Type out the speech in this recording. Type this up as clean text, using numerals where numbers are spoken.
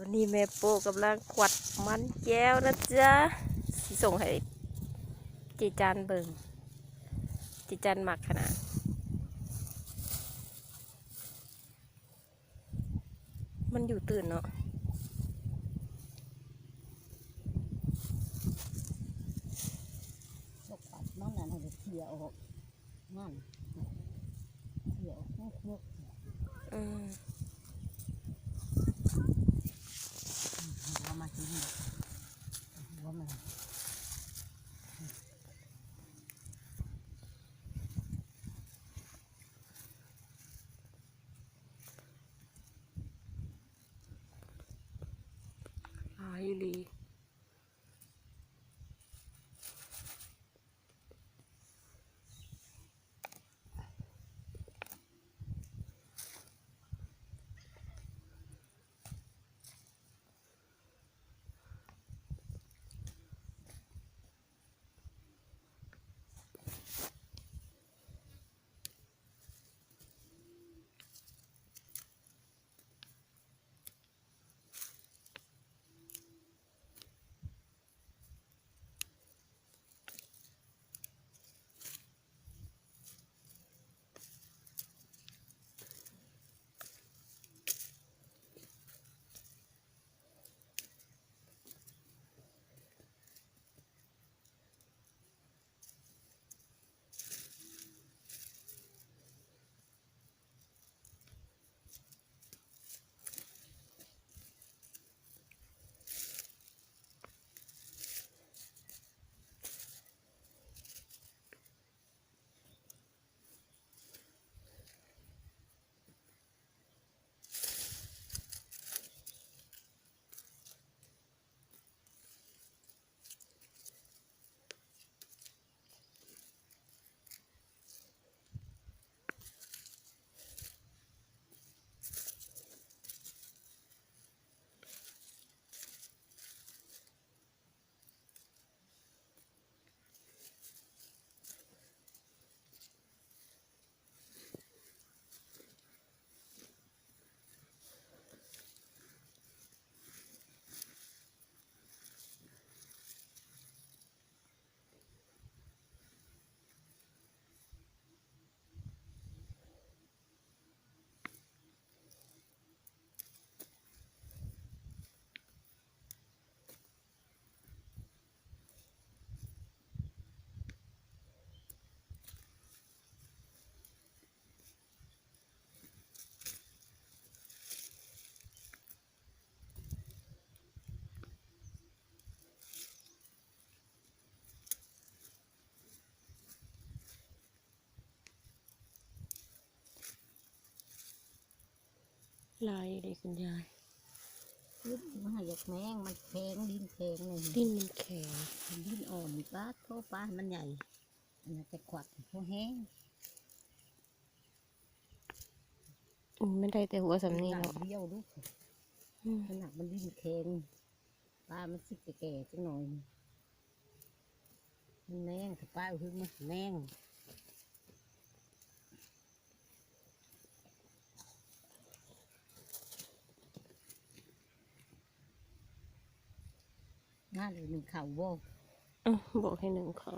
ตัวนี้แม่โป้กำลังขวัดมันแก้วนะจ๊ะสิส่งให้จีจันเบิ่งจีจันหมักขนาดมันอยู่ตื่นเนาะตกปัดมันน่ะให้เขี่ยออกมันเขี่ยออกมุกเอามากินว่ามันหายลีลายเลยคุณยายมันให้อยากแมงมันแข็งดินแข็งเลย ดิ้นมันแข็งดินอ่อนป้าโทษป้ามันใหญ่อันนั้นจะขวัดพวกแห้ง ไม่ได้แต่หัวสำนีเนาะ เบี้ยวลูกขนาดมันดินแข็งป้ามันสิแก่จังหน่อยมันแมงถ้าป้าเอาขึ้นมาแมงง่ายเลยหนึ่งเข่าโบ บอกให้หนึ่งเขา